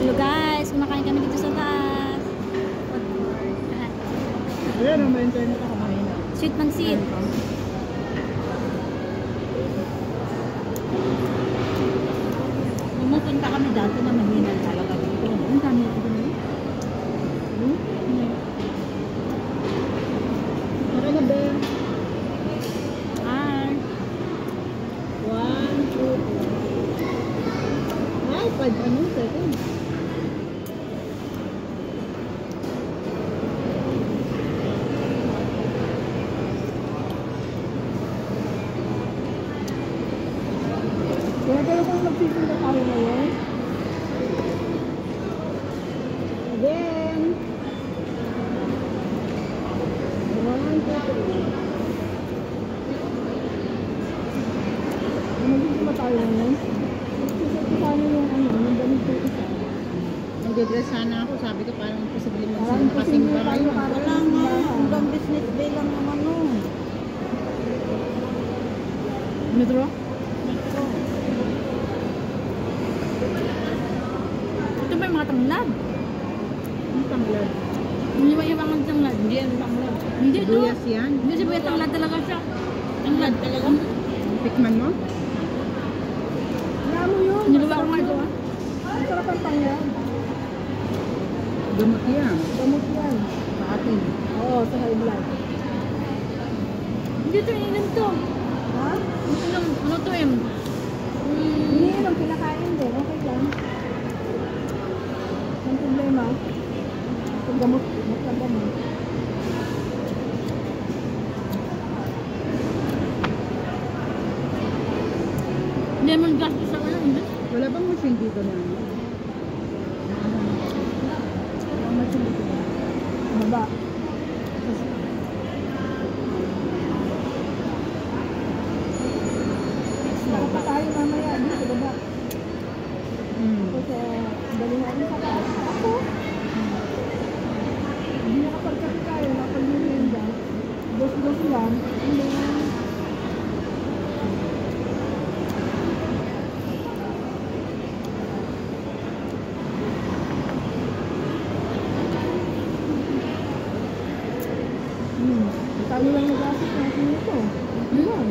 Hello guys, kumakain kami dito sa taas. Ayan, may internet ako mahina. Sweet mansit. Pumupunta kami dati na mahina talaga dito. Ang dami ito na yun. Tara na, be. Hi. 1, 2, 3. Ay, 5 ano, second. Kaya kayo kung magsisinda tayo ngayon. Again. 1, 2, 3. Magsisinda tayo ngayon. Magsisinda tayo yung ano, yung damit ko isa. Nag-dress sana ako, sabi ko parang posible magsimpasing ba kayo. Wala nga, hanggang business day lang naman nun. Metro? Ito ba yung mga tanglad? Ang tanglad. Hindi ba yung mga tanglad? Hindi yan tanglad. Hindi ito. Duyas yan. Hindi siya ba yung tanglad talaga siya? Tanglad talaga? Tikman mo? Wala mo yun. Niluwa ko nga ito ah. Ang sarap ang tanglad. Gamot yan. Gamot yan. Sa atin. Oo, sa high blood. Hindi ito, ininom to. Ha? Ininom, ano to eh? Ininom, pinakain din. Okay lang. Ang problema, pag gamot, magkagamot. Lemon grass sa ano? Hindi? Wala bang machine dito na? Walang machine dito na. Baba. Baba tayo mamaya dito, baba. Kasi galing natin sa taas. Ako. Hindi nakapagkapi tayo, nakapag-merienda. Dos-dos lang. Hindi na. Tayo lang nag-assist natin ito. Ayan.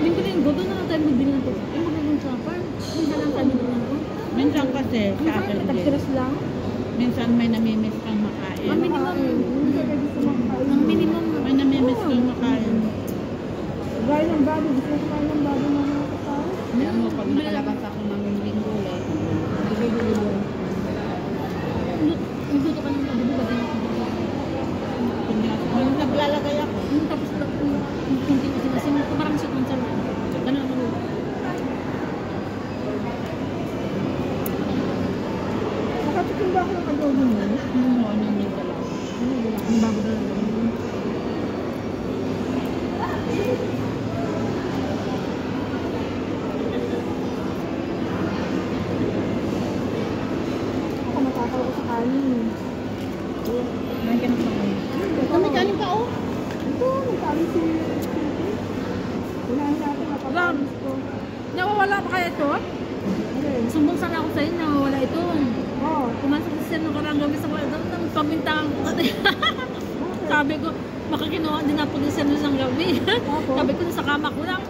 Linggo-linggo, doon na lang tayo magbili ng to. Yung magandang shopper. Minsan lang tayo magbili ng to. Minsan kasi, sa atin din. Tag-tiras lang. Minsan may namimiss kang makain. Ang minimum. Minsan may gusto makain. Ang minimum. May namimiss kang makain. Gaya ng bago, gusto ko kain ng bago na mga kapal. Alam mo, pag nakalabas ako ng linggo ulit, bibili yun. Nagluto ka ng adobo ba din ako? Yung naglalagay ako. Tapos hindi ko sinasim. Parang siya kung saan. Ganun ako. Nakatikim ba ako ng adobo mo? Ano yung dalawa? Ang bago na lang. Ako matakaw ko sa kanin. May ka na sa kanin. May kanin pa, oh. Ito, may kanin si Unahin natin, mapapaalis ko. Nawawala pa kaya ito? Okay. Sumbong sana ako sa'yo, nawawala ito. Oo. Pumasok kasi siya nung karang gabi sa kwento ng pagbintangan ko. Sabi ko, makakinuha din na po din siya nung isang gabi. Sabi ko, sa kama ko lang.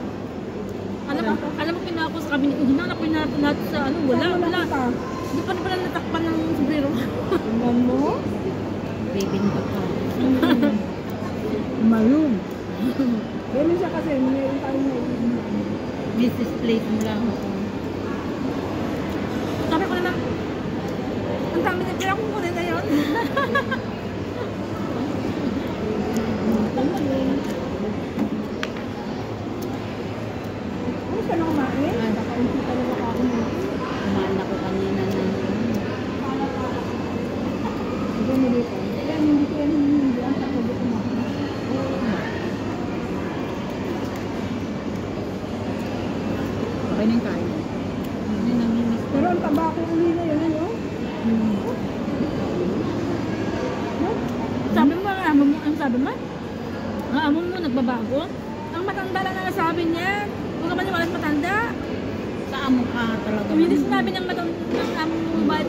Alam mo, kinuha ko sa kabinet ko. Hinanap ko yung natin sa ano, wala. Hindi pa na pala natakpan ng sombrero. Tingnan mo? Bibinta ka. Malum. Ganun siya kasi, mayroon tayo na Mrs. Plate mo lang ako. Sabi ko naman, ang dami na pera kong kunin na yun. Ano siya na kumain? Nakaunti pa na makakain. Kumain ako kanina na. Hindi mo dito. Kaya hindi ko yan hindi ang sasagot ko mga. Okay na yung kain. Hindi namimiss. Pero ang taba ko uli na yun, ano? Sabi mo, ang amo mo, ang sabi mo? Ang amo mo, nagbabago? Ang matanda lang na sabi niya. Huwag ka ba niya matanda? Sa amo ka talaga. Kung hindi sinabi ng amo mo, bakit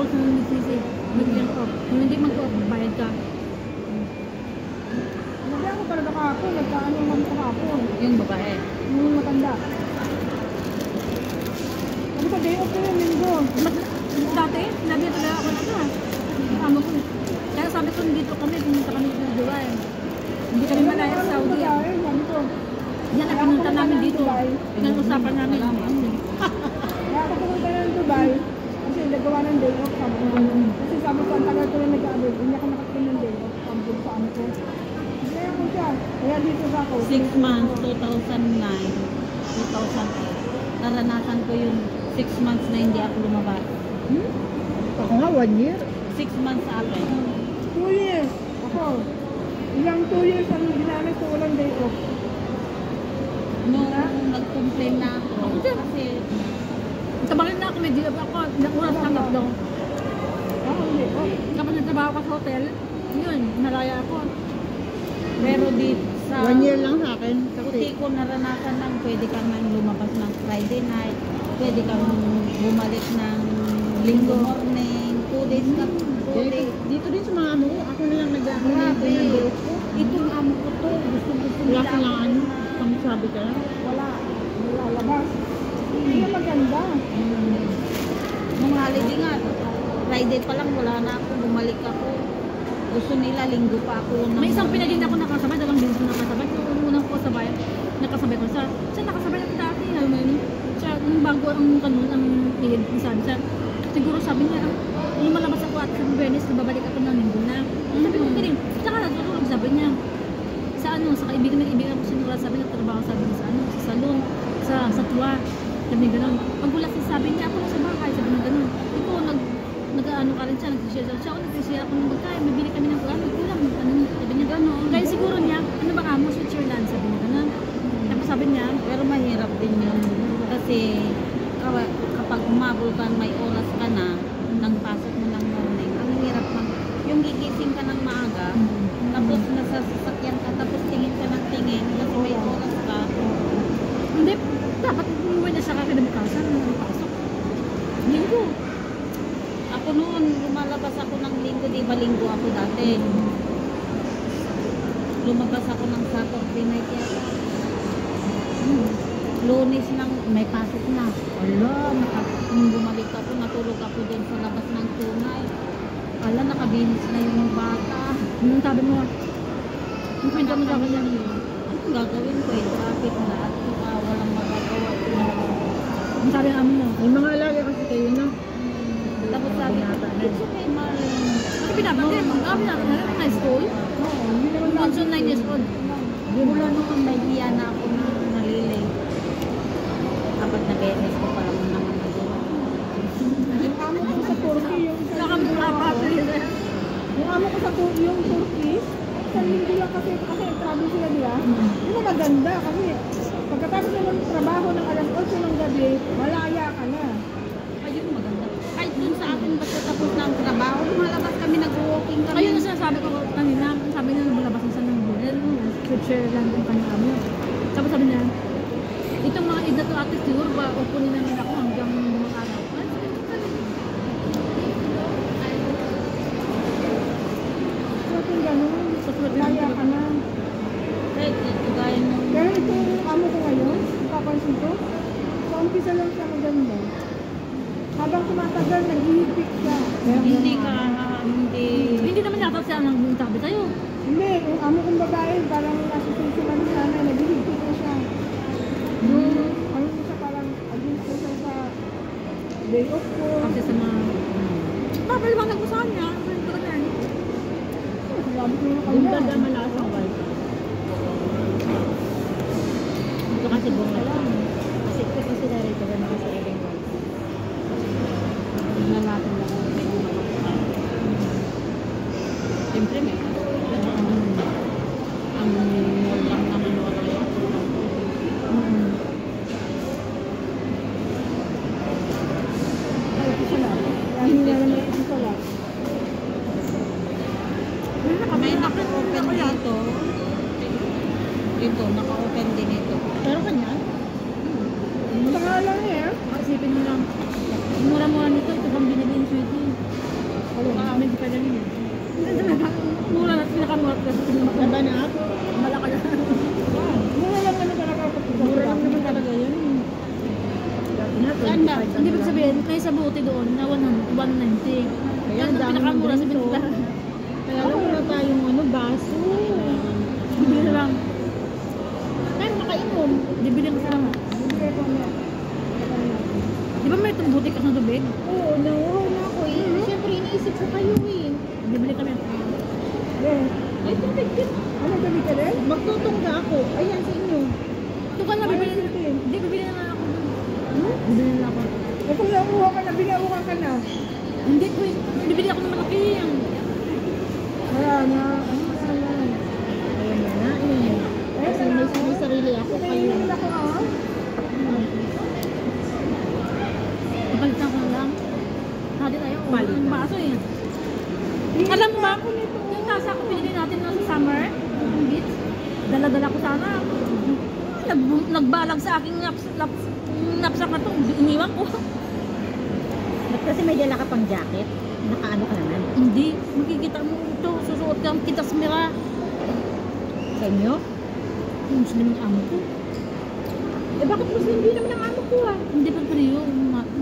rules ng NTC. Bigyan off. Kung hindi mag-off, bayad ka. Sabi ako talaga kahapon, nagkaano kami kahapon. Yung babae. Yung matanda. Ano pa, day off ko yung linggo. Dati, sinabi talaga ako na ito. Amo ko. Kaya sabi ko, dito kami, pumunta kami sa Dubai. Hindi kami malaya sa Saudi. Sabi ko, Yan ang pinunta namin dito. Pinag-usapan namin. kaya ako pumunta ng Dubai. Kasi nagawa ng day off. Sabi ko, kasi sabi ko, ang tagal ko na nag-aabot. Hindi ako nakakin ng day off. Sabi ko sa ano ko. Kaya ako siya. Kaya dito sa ako. 6 months, 2009, 2008. Naranasan ko yung 6 months na hindi ako lumabas. Ako nga, 1 year. 6 months sa akin. 2 years. Ako. Ilang 2 years ang ginamit ko walang day off. Nung nag-complain na ako, kasi Tabarin na ako, may dilab ako. Nakuras ng lockdown. Ako hindi. Oh. Kapag nagtrabaho ka sa hotel, yun, nalaya ako. pero di sa 1 year lang sa akin. Puti ko naranasan lang, pwede kang nang lumabas ng Friday night, pwede kang bumalik ng linggo morning, 2 days ka, 2 days. Dito din sa mga amo ko, ako na lang nag-aamin Grabe. Itong amo ko to, gusto Wala nila ka lang ako ano, na- kami sabi ka lang. Wala. Lalabas. Hindi na maganda. Nung holiday nga, Friday pa lang wala na ako, bumalik ako. Gusto nila linggo pa ako. May isang pinagin ako nakasabay, dalawang beses ko nakasabay. Yung unang ko sabay, nakasabay ko siya nakasabay na dati, alam mo yun. Siya, nung bago ang kanon, ang ilig, sabi siya, siguro sabi niya, lumalabas ako at sa Venice, babalik ako ng linggo na. Sabi ko, kidding, saka natutulog, sabi niya. Sa ano, sa kaibigan ko sinura, sabi niya, trabaho, sabi niya sa ano, sa salon, sa tuwa. Sabi niya gano'n. Pagbulat siya, sabi niya, ako lang sa bahay, sabi niya gano'n. Ito, nag-ano ka rin siya, nag-share siya. Ako, nag-share ako ng magkain, mabili kami ng kulang, kulang, ano, sabi niya gano'n. Kaya siguro niya, ano ba amo, Switzerland, sabi niya gano'n. Tapos sabi niya, Pero mahirap din yun. Kasi kapag umabol ka, may oras ka na, nang pasok mo ng morning, ang hirap mag... Yung gigising ka ng maaga, tapos nasa sasakyan ka, tapos tingin ka ng tingin, kasi may oras ka. hindi, dapat umuwi na siya kakinabukasan, pasok. Linggo. Ako noon, lumalabas ako ng linggo, di ba linggo ako dati? Lumabas ako ng Saturday night yata. Lunes nang may pasok na. Nung bumalik ako, natulog ako doon sa labas ng tunay. Ala, nakabinis na yung bata. Yung sabi mo, yung kwento mo sa akin yan. Anong gagawin ko eh? Traffic na at walang magagawa. Yung sabi ng amo mo. May mga alaga kasi kayo na. Tapos sabi ko, it's okay, Marlene. Kasi pinapagin, pinapagin na rin, high school. Oo, hindi naman Yung Monson 9 years old. Mula noon, may hiya na ako na nalilate. Kapag na-beses ko pa lang naman nagawa. Yung amo ko sa Turkey, yung isang Nakapapapil. yung amo ko sa yung Turkey, isang linggo lang kasi travel sila nila. Yun ang maganda kasi pagkatapos mo ng trabaho ng alas 8 ng gabi, malaya ka na. Ayun, maganda. Kahit dun sa akin, basta tapos na ang trabaho, lumalabas kami, nag-walking kami. Ayun ang sinasabi ko kanina, sabi niya lumalabas na siya ng Google, Switzerland ang kanyang amo. Tapos sabi niya, itong mga edad to ate siguro ba, upunin namin ako hanggang mga araw. Ay, sabi ko, So, kung gano'n, sa Switzerland malaya ka na. Kahit ito, gaya nung... Pero itong amo ko ngayon, papansin ko, sa umpisa lang siya maganda. Habang tumatagal, nag-ihipik siya. Hindi ka, hindi... Hindi naman yata siya nang sabi sa'yo. Hindi, yung amo kong babae, parang nasusunod sana, nag-ihipik na siya. Ano siya parang, against ko siya sa day off ko. Kasi sa mga... Papaliwanag ko sa kanya. Ano yung talaga yan? Sabi ko yung Yung kanya. ganda malasang white. Ito kasi bunga lang. Kasi ito kasi narito ka na kasi iling white. Tingnan natin lang kung may mga makakasama. Siyempre may ang mall lang naman wala yan. Ay, ito siya lang. Kaya hindi na naman ito siya lang. May naka-open dito. Dito, naka-open din ito. Pero kanya? Saka lang eh. Isipin mo lang, mura-mura nito, ito bang binili yung sweetie. Saan ba? 25 Hindi ano ba lang. sabihin, may sa buti doon na 190. Kaya Yan ang ang dami pinakamura sa ng ganito. binta. Kaya lang wala tayong ano, baso. Bibili na lang. Kaya makainom. Bibili ko sila nga. Bibigay ko niya. Di ba may buti ka ng tubig? Oo, nauuhaw na ako eh. Siyempre, iniisip ko kayo eh. Bibili kami. Ay, tubig din. Ano gabi ka rin? Magtutungga ako. Ayan sa inyo. Ito ka na, bibili na. Hindi, bibili na lang ako. Bibili na lang ako. Eh kung nauuha ka na, binauha ka na. Hindi ko, bibili ako ng malaki. Kaya na, ano na. Ayan na eh. Kasi may sarili ako kayo. Kailan ako ah? Kapalitan ko na lang. Hati tayo. Palit Ang na. baso eh. Alam mo ba, yung tasa ko pinili natin noong sa summer, yung beach, dala-dala ko sana. Nagbalag sa aking knapsack na to, iniwan ko. Ba't kasi may dala ka pang jacket? Nakaano ka naman? Hindi, makikita mo ito, susuot ka, kita sa mira. Sa inyo? Yung Muslim yung amo ko. Eh bakit Muslim din naman ang amo ko ah? Hindi pa pero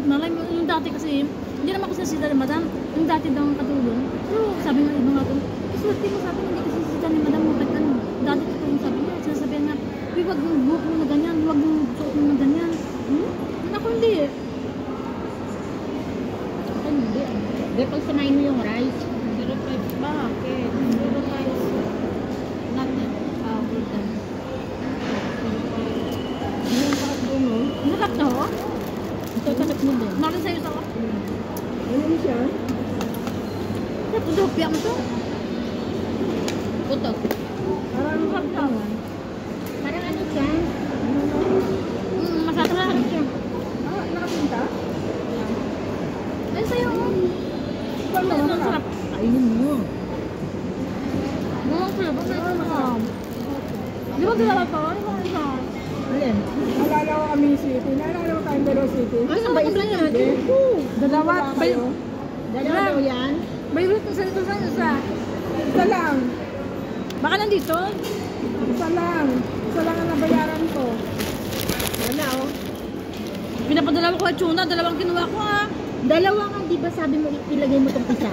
malay mo, yung dati kasi, hindi naman ako sasita ni madam, yung dati daw ang katulong. Pero sabi nga iba nga ko, swerte mo sa akin, hindi kasi sasita ni madam, bakit ano? Dati katulong sabi niya, sinasabihan nga, huwag yung buhok mo na ganyan, huwag yung suot mo na ganyan. Ako hindi eh. Ako hindi ah. Hindi, pag sanayin mo yung rice. 05 bakit? 05 natin. Hold on. Yung sarap doon, no? Nakap to? Ito sarap mo din. Marin sa'yo to? Ano siya? Napudopya mo to? Putok. Parang Nakap to? Parang ano siya? Masarap siya. Ah, nakapunta? Ay, sa'yo mo. Ikaw naman Ang ka. sarap. Kainin mo. Ang sarap. Ang sarap. Di ba dalawa to? Di ba isa? Alin? Alala ko kami city. Naalala ko tayong Dero City. Ay, ba isa yan? Dalawa. Wala kayo. Dalawa daw yan? May root sa ito sa isa. Isa lang. Baka nandito? Isa lang. Isa lang ang nabayaran ko. Wala oh. Pinapadala ko kay Chuna, dalawang kinuha ko ah. Dalawa nga, di ba sabi mo ilagay mo tong isa?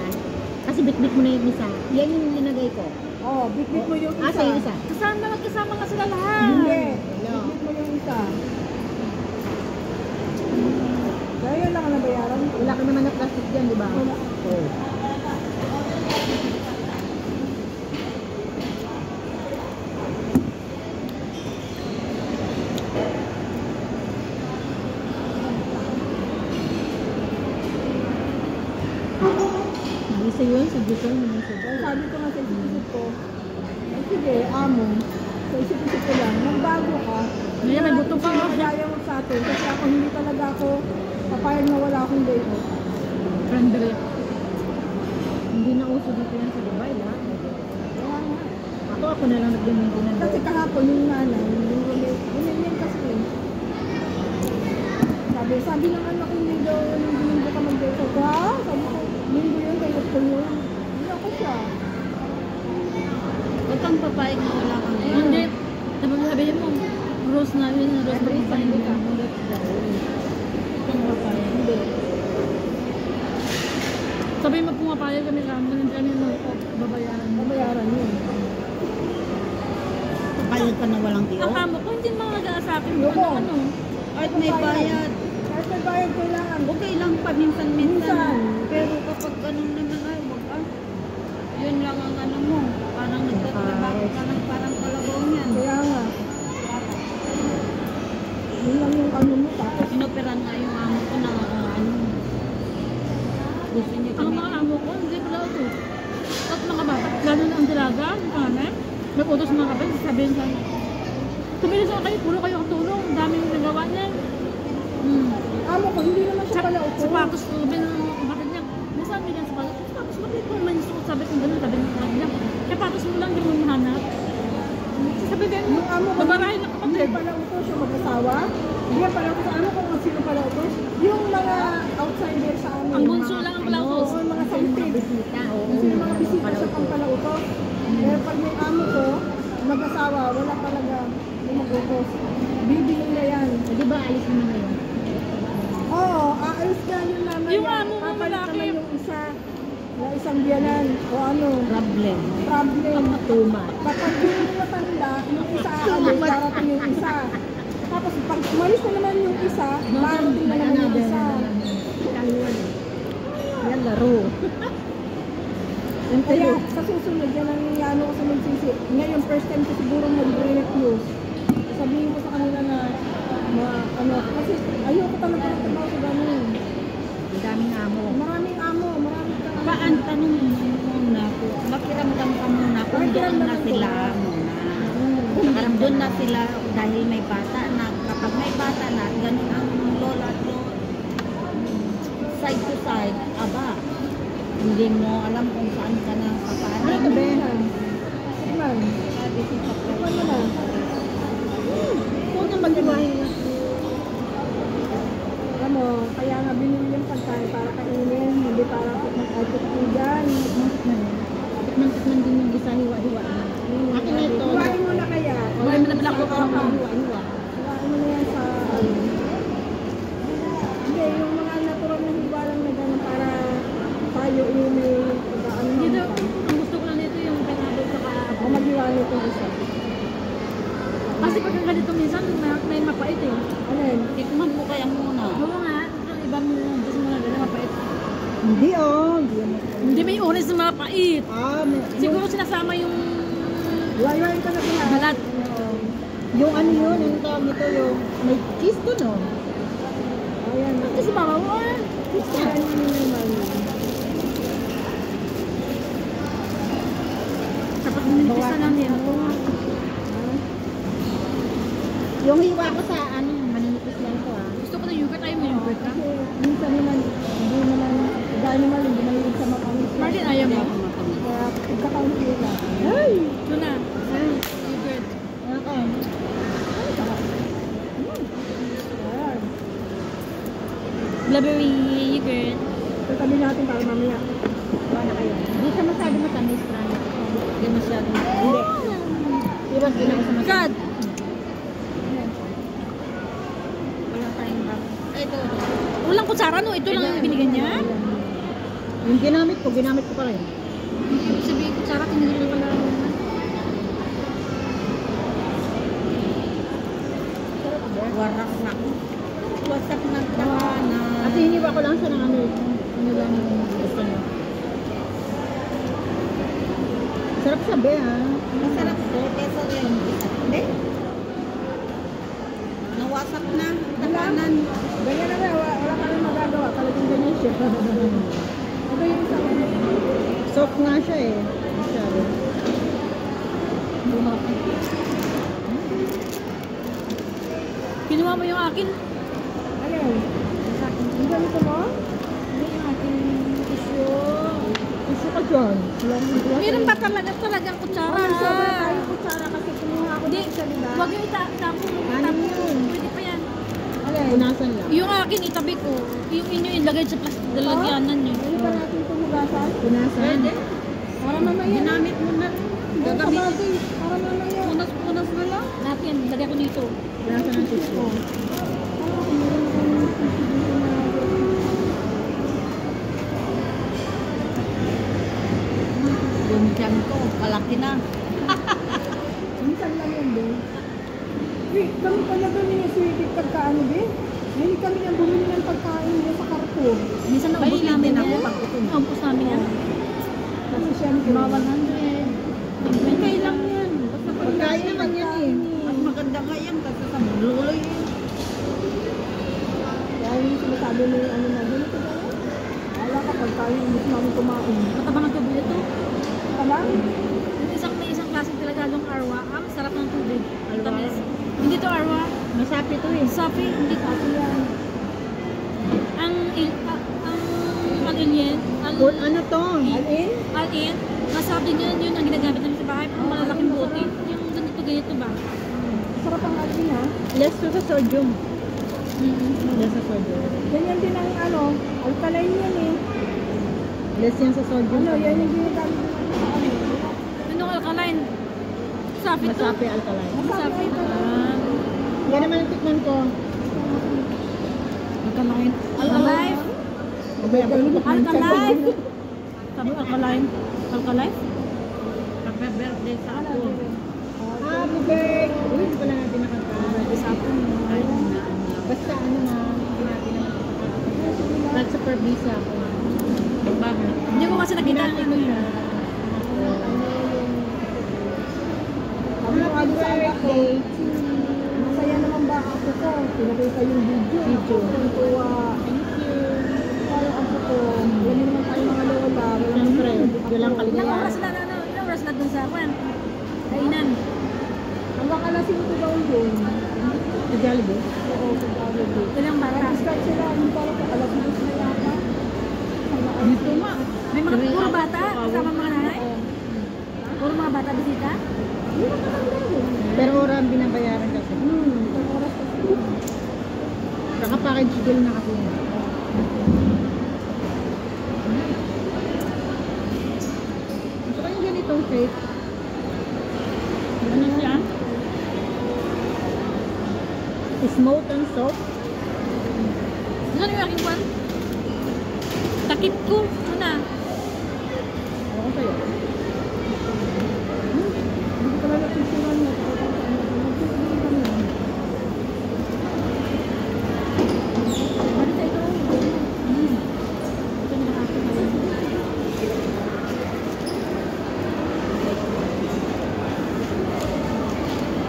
Kasi bit-bit mo na yung isa. Yan yung linagay ko. Oh, bitbit mo yung isa. Ah, sa'yo isa. Kasama, magkasama nga sila lahat. Hindi. Hello. Bitbit mo yung isa. Kaya yun lang ang nabayaran ko. Wala ka naman na plastic dyan, di ba? Wala. Oo. Bisa yun, sa gusto mo na siya. Kaya sabi ko nga sa isip-isip ko, ay sige, amo, sa isip-isip ko lang, magbago ka. Ngayon, may buto pa Hindi ako. kaya mo sa atin, kasi ako hindi talaga ako papayag na wala akong day off. Friendly. Hindi na uso dito yan sa Dubai, lahat. Kaya nga. Ako na lang nag-maintain ng Kasi kahapon yung nanay, yung roommate kasi sabi ng anak ko hindi daw yung linggo ka mag-day off. Ha? Sabi ko, linggo yun, day off ko yun. Hindi ako siya. Huwag kang papayag na wala kang hindi. Sabihin mo, rose na yun, rose na papayag mo. Kung papayag. Hindi. Sabihin mo pumapayag kami kami mo babayaran mo. Babayaran yun. Papayag ka na walang Ang amo ko, hindi mga nag-aasa akin. Yoko. Ano? Kahit may bayad. Kahit may bayad kailangan. Okay lang pa minsan-minsan. Minsan. Pero kapag ganun naman ay wag ah. Yun lang ang ano mo. Parang nagtatrabaho ka ng parang kalabaw niyan. Kaya nga. Yun lang yung ano mo. Tapos Inoperan nga yung amo ko na ano. Gusto niya Ang kami. mga amo ko, hindi pala ito. At mga bata, lalo na ang dalaga, ang kanan, nag-utos mga kapatid, sabihin sa tumili sa kayo, puro kayo ang tulong, ang daming nagawa niya. amo ko, hindi naman siya pala upo. Sapatos, sabi ng kapatid niya, nasaan mo yan sapatos? Sapatos, bakit mo naman yung suot? Sabi ko gano'n, sabi ng kapatid niya, sapatos mo lang, di mo mahanap. Sabi din, Yung amo ko, babarahin ng hindi kapatid. pala utos yung mag-asawa. Hindi pala utos sa amo ko kung sino pala utos. Yung mga outsider sa amin. Ang bunso lang ang pala utos. Oo, yung mga Mga sampid. bisita. Oo. Kasi yung mga bisita siya pang pala utos. Pero pag yung amo ko, mag-asawa, wala talaga yung mag-utos. Bibili na yan. Di ba alis mo na ngayon? Oo, isang biyanan o ano, Problem. problem. Too much. Kapag yung matanda, yung isa aalis, darating yung isa. Tapos pag umalis na naman yung isa, darating na naman yung isa. Yan laro. Kaya sa susunod, yan ang ano ko sa magsisi. Ngayon, first time ko siguro mag-refuse. Sabihin ko sa kanila na, ano, kasi ayoko talaga ng trabaho sa ganun. Ang daming amo. Maraming amo, maraming Paan tanong muna po. Makiramdam ka muna kung doon na sila muna. Parang doon na sila dahil may bata na. Kapag may bata na, ganun ang lola at lola. Side to side, aba. Hindi mo alam kung saan ka na papanin. Ano ba yan? Tikman. Tikman mo na. Kung na mag-iwahin na. Alam mo, kaya nga binili yung pagkain para kainin, hindi para mag-alpitigan. Tikman din yung isa hiwa-hiwa. Akin na ito. Kuhain mo na kaya. Kuhain mo na pala ko. Hiwa-hiwa. Kuhain mo na yan sa... Hindi, yung mga natural na hiwa lang na gano'n para tayo yung may pagkaan mo. Dito, ang gusto ko lang dito yung pineapple sa O maghiwa nito isa. Kasi pag ang ganito minsan, may mapait eh. Ano yun? Tikman mo kaya muna. Oo nga, yung iba mo gusto mo na ganun mapait. Hindi Hindi yan. Hindi may orange na mapait. Siguro Yung sinasama yung Iwain ka na sila. balat. Yung ano yun, yung tawag nito yung may cheese to no? Ayan. Kasi mama mo ah. Ayan yun yung naman. Dapat minipis na lang yan. Yung hiwa ko sa ano, maninipis lang ko ah. Gusto ko ng yogurt, ayaw mo yung yogurt ka? Kasi minsan naman, hindi naman, dahil naman hindi mahilig sa makamis. Martin, ayaw mo? Kaya pagkakaunti lang. Ay! Ito na. Yogurt. Okay. Ayan. Blueberry yogurt. Tatabi natin para mamaya. Gawa na kayo. Hindi siya masyado matamis, promise. Hindi masyado. Hindi. Iwas din ako sa matamis. God! Wala tayong bago. Ay, ito. Walang kutsara no? Ito lang yung binigyan niya? Yung ginamit ko pa rin. Ibig sabihin kutsara, tinigil ko pala. Warak na. Wasak na na. Kasi hiniwa ko lang siya ng ano lang yung gusto niya. Sarap sabi ah. Masarap to. Kesa yung isa. Hindi. Nawasak na. Takanan. Ganyan na nga, wala ka rin magagawa. Talagang ganyan siya. Ito yung isa. Soft nga siya eh. Masyado. Kinuha mo yung akin? Ano yun? Yung ganito mo? Hindi yung aking tissue. Gusto ka dyan. Meron ba talagang kutsara? Ay, sobra tayo kutsara kasi kumuha ako Hindi, ng salida. huwag yung itapon. Ano yun? Pwede pa yan. Alin? Punasan lang. Yung akin itabi ko. Yung inyo ilagay sa plastic lalagyanan niyo. Ano ba natin tumugasan? Punasan. Pwede. Para mamaya. Ginamit mo na. Doon sa bagay. Para mamaya. Punas na lang. Natin, lagay ko dito. Punasan ng tissue. Yung tiyan ko, malaki na. Minsan lang yun din. Wait, kami talaga niya sweetie pagkaano din. Hindi kami nang bumili ng pagkain niya sa Carrefour. Minsan naubos Mahilig namin din yan. ako pag ito. Naubos namin yan. Kasi syempre. Mga 100. Okay lang yan. Basta Pagkain naman yan eh. Mas maganda nga yan kasi sa luloy eh. Kaya yung sinasabi mo yung ano na, ganito ba yan? Wala ka pagkain, hindi namin kumain. matabangan tubig ito. Tama? May isang klaseng talagalong arwa. Sarap ng tubig. Tamis. Hindi to arwa. Masapi to eh. Sapi, hindi to. Kasi yan. Ang alien, Kung ano to? Alin? alien, masabi yun ang ginagamit namin sa bahay. Ang malalaking bote. Yung ganito ba? Sarap ang alin ha. Less to sa sodium. Less sa sodium. Ganyan din ang ano, alkaline yan eh. Less yan sa sodium. Ano, yan yung ginagamit namin sa ano. Anong alkaline? Sapi to? Masapi alkaline. Sapi. Yan naman ang tikman ko. Alkaline. Alkaline. Abay, abay. Alkaline. Sabi ko, Alkaline. Alkaline? Happy birthday sa ako. Happy birthday! Uy, hindi pala natin nakakala. Sa akin. Ay, basta ano na, hindi natin naman nakakala. Kahit sa Parvisa ako. Bakit? Hindi ko kasi nakita. Binati ko siya. Happy birthday! Masaya naman ba ako ko? Pinakita yung video. Tuwa. Thank you. Parang ako ko. Wala naman tayo mga lola. Siyempre, walang Ilang kaligayahan. oras na, ano, ilang oras na dun sa kwan. Kainan. Hanggang alas 5 daw yun. Sa Jollibee? Oo, sa Jollibee. Ilang bata. Nag-start sila, yung parang alas 10 na yata. Dito ma. May mga puro bata. Kasama mga nanay. Puro mga bata bisita. Hindi na naman gawin. Pero ora ang binabayaran kasi. Sa oras kasi. Naka-package deal na kasi. Gusto ko yung ganitong cake. Ano siya? Smoke and soap. Ano yung aking kwan? Takip ko. Una. Ano ko sa'yo? Hindi ko talaga pisuran mo. Nagpisuran kami. Balik sa ito. Ito na nakakita.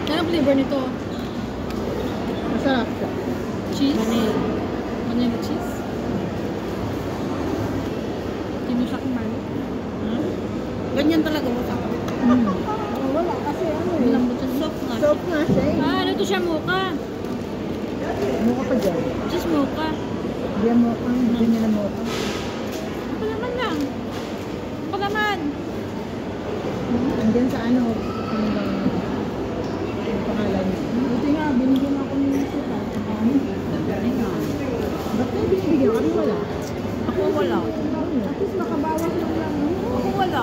Anong flavor nito? Masarap siya. Cheese? Vanilla. Ano yung cheese? Tinusak ng malo. Ganyan talaga mo sa Wala kasi ano eh. Malambot siya. Soap nga. Soap nga siya eh. Ah, ano to siya? Mocha. Mukha pa dyan. Cheese mocha. Hindi yan mukha. Hindi nila mukha. Ako naman lang. Ako naman. Andyan sa ano. Ano ba? Ang pangalan niya. Buti nga, binigyan ako ng suka. Ba't na binibigyan? Kami wala. Ako wala. At least makabawas lang lang. Ako wala.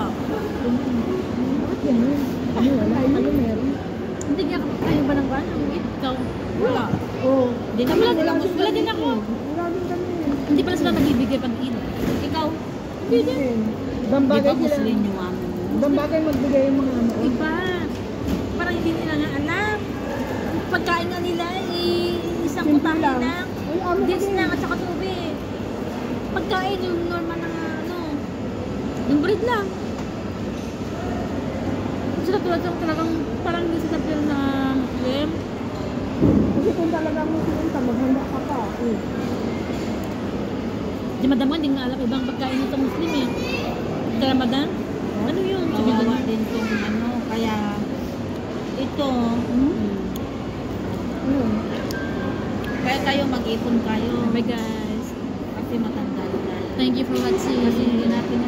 Bakit ganun? Kami wala. Kami meron. Hindi niya kayo ba ng kwan? Ang ikaw? Wala. Oo. Di na wala din ako. Wala din kami. Hindi pala sila nagbibigay pag Eid. Ikaw? Hindi din. Ibang bagay sila. yung amo mo? Ibang bagay magbigay yung mga ano. Iba. Parang hindi nila nga alam. Pagkain nga nila, isang Simple putahe lang. lang. Ay, ano Dins kasi? lang at saka tubig. Pagkain yung normal na ano. Yung bread lang. Sila tulad yung talagang parang hindi sila feel na Muslim. Kasi kung talagang Muslim ka, maghanda ka pa. Di madam hindi nga alam ibang pagkain nito Muslim eh. Sa Ramadan? Ano yun? Kawawa din tong ano. Kaya ito. Kaya kayo mag-ipon kayo. Bye guys. Kasi matanda na tayo. Thank you for watching. Kasi hindi natin